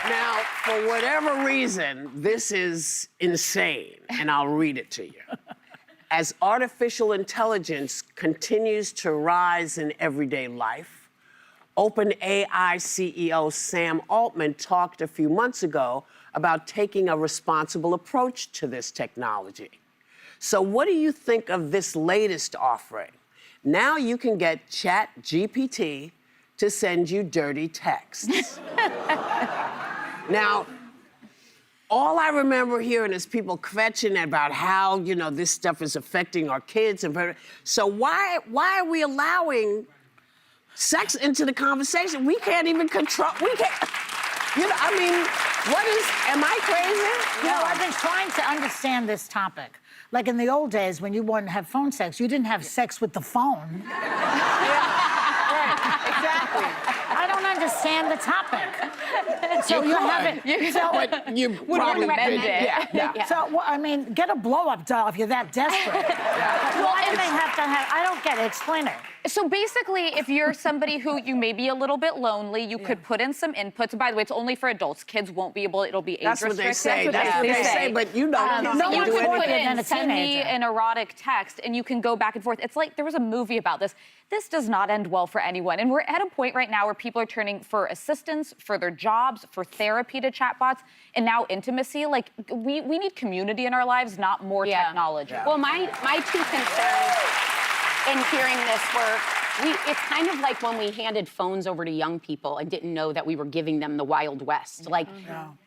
Now, for whatever reason, this is insane, and I'll read it to you. As artificial intelligence continues to rise in everyday life, OpenAI CEO Sam Altman talked a few months ago about taking a responsible approach to this technology. So what do you think of this latest offering? Now you can get ChatGPT to send you dirty texts. Now, all I remember hearing is people kvetching about how, this stuff is affecting our kids. So why are we allowing sex into the conversation? We can't even control, am I crazy? I've been trying to understand this topic. Like in the old days, when you wanted to have phone sex, you didn't have sex with the phone. Exactly. I don't understand the topic. So you haven't. You probably recommend did. it. Yeah. So, get a blow-up doll if you're that desperate. Why do they have to have? I don't get it. Explain it. So basically, if you're somebody who you may be a little bit lonely, you could put in some inputs. By the way, it's only for adults. Kids won't be able, it'll be age restricted. That's what they say, but you can put in, a send me teenager. an erotic text, and you can go back and forth. It's like, there was a movie about this. This does not end well for anyone. And we're at a point right now where people are turning for assistance, for their jobs, for therapy to chatbots, and now intimacy. Like, we need community in our lives, not more technology. Yeah. Well, my two concerns in hearing this were, it's kind of like when we handed phones over to young people and didn't know that we were giving them the Wild West. Like,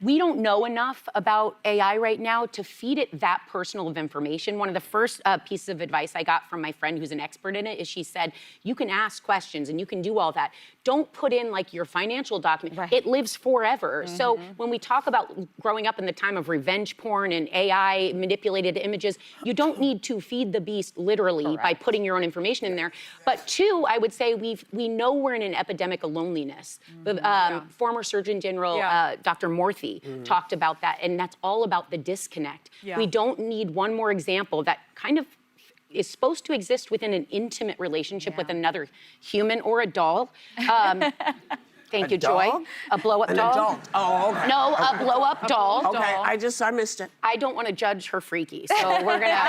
we don't know enough about AI right now to feed it that personal of information. One of the first pieces of advice I got from my friend who's an expert in it is she said, you can ask questions and you can do all that. Don't put in like your financial document. Right. It lives forever. So when we talk about growing up in the time of revenge porn and AI manipulated images, you don't need to feed the beast literally by putting your own information in there. But two, I would say we know we're in an epidemic of loneliness. Former Surgeon General Dr. Morthy talked about that, and that's all about the disconnect. We don't need one more example that kind of is supposed to exist within an intimate relationship with another human or a doll. Thank you, Joy. A blow-up doll. Adult. Oh, okay. No, a blow-up doll. Okay, I missed it. I don't want to judge her freaky, so we're gonna.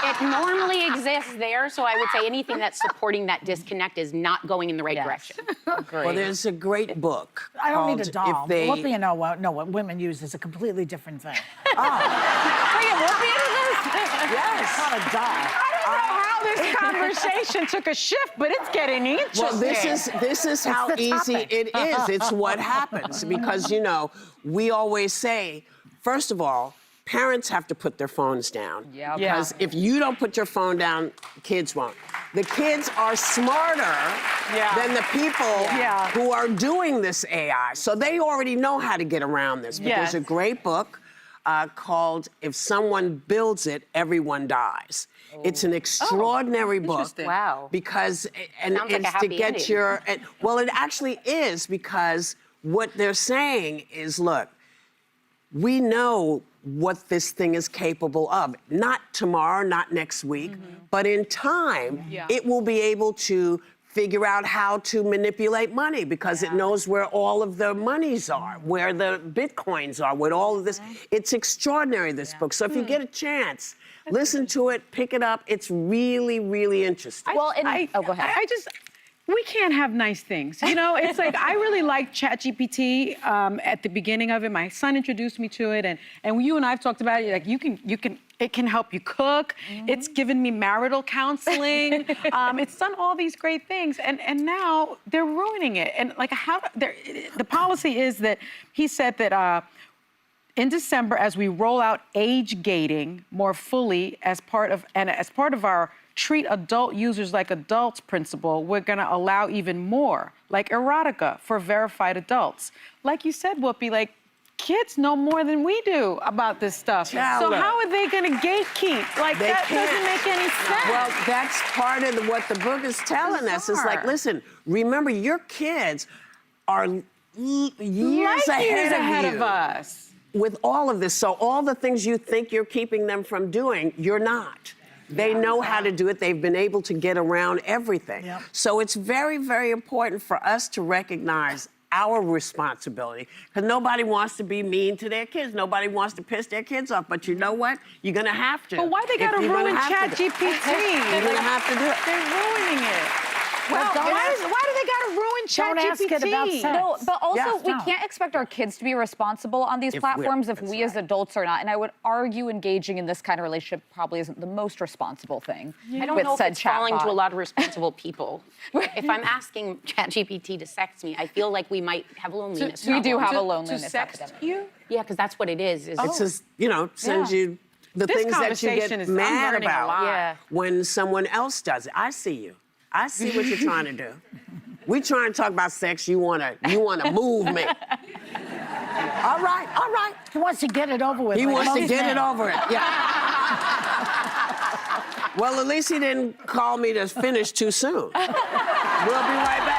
it normally exists there, so I would say anything that's supporting that disconnect is not going in the right direction. Well, there's a great book. I don't need a doll. If they... Whoopi know what women use is a completely different thing. Bring Whoopi into this? Yes. It's not a doll. I don't know how this conversation took a shift, but it's getting interesting. Well, this is how easy it is. It's what happens because, we always say, first of all, parents have to put their phones down. Because if you don't put your phone down, kids won't. The kids are smarter than the people who are doing this AI. So they already know how to get around this. But there's a great book called If Someone Builds It, Everyone Dies. It's an extraordinary book. Wow. Because, Sounds like a happy ending. Well, it actually is because what they're saying is, look, we know what this thing is capable of. Not tomorrow, not next week, but in time, it will be able to figure out how to manipulate money because it knows where all of the monies are, where the Bitcoins are, with all of this. It's extraordinary, this book. So if you get a chance, listen to it, pick it up. It's really, really interesting. Well, go ahead. We can't have nice things. It's like, I really like ChatGPT at the beginning of it. My son introduced me to it, and you and I've talked about it. Like, it can help you cook. It's given me marital counseling. It's done all these great things, and now they're ruining it. And like, the policy is that he said that in December, as we roll out age gating more fully as part of our treat adult users like adults principle, we're gonna allow even more, like erotica for verified adults. Like you said, Whoopi, like, kids know more than we do about this stuff. So how are they gonna gatekeep? Like, that doesn't make any sense. Well, that's part of what the book is telling us. It's like, listen, remember, your kids are years ahead of us with all of this. So all the things you think you're keeping them from doing, you're not. They know how to do it. They've been able to get around everything. So it's very, very important for us to recognize our responsibility, because nobody wants to be mean to their kids. Nobody wants to piss their kids off. But you know what? You're gonna have to. But why they gotta You're gonna ruin have to do it. ChatGPT? You're gonna have to do it. They're ruining it. Well, don't why ask- do they gotta ruin ChatGPT? Don't ask it about sex. No, but also Yeah. we No. can't expect our kids to be responsible on these If we're- platforms if that's we as right. adults are not. And I would argue engaging in this kind of relationship probably isn't the most responsible thing. I don't with know if said it's falling to a chatbot. lot of responsible people. If I'm asking ChatGPT to sext me, I feel like we might have loneliness. We do problems. have a To loneliness sext epidemic. you? Yeah, because that's what it is. It just, sends Yeah. you the This things that you conversation get is- I'm mad learning a about lot. Yeah. when someone else does it. I see you. I see what you're trying to do. We trying to talk about sex. You wanna move me. All right, all right. He wants to get it over with. He like wants to most get men. it over it. Yeah. Well, at least he didn't call me to finish too soon. We'll be right back.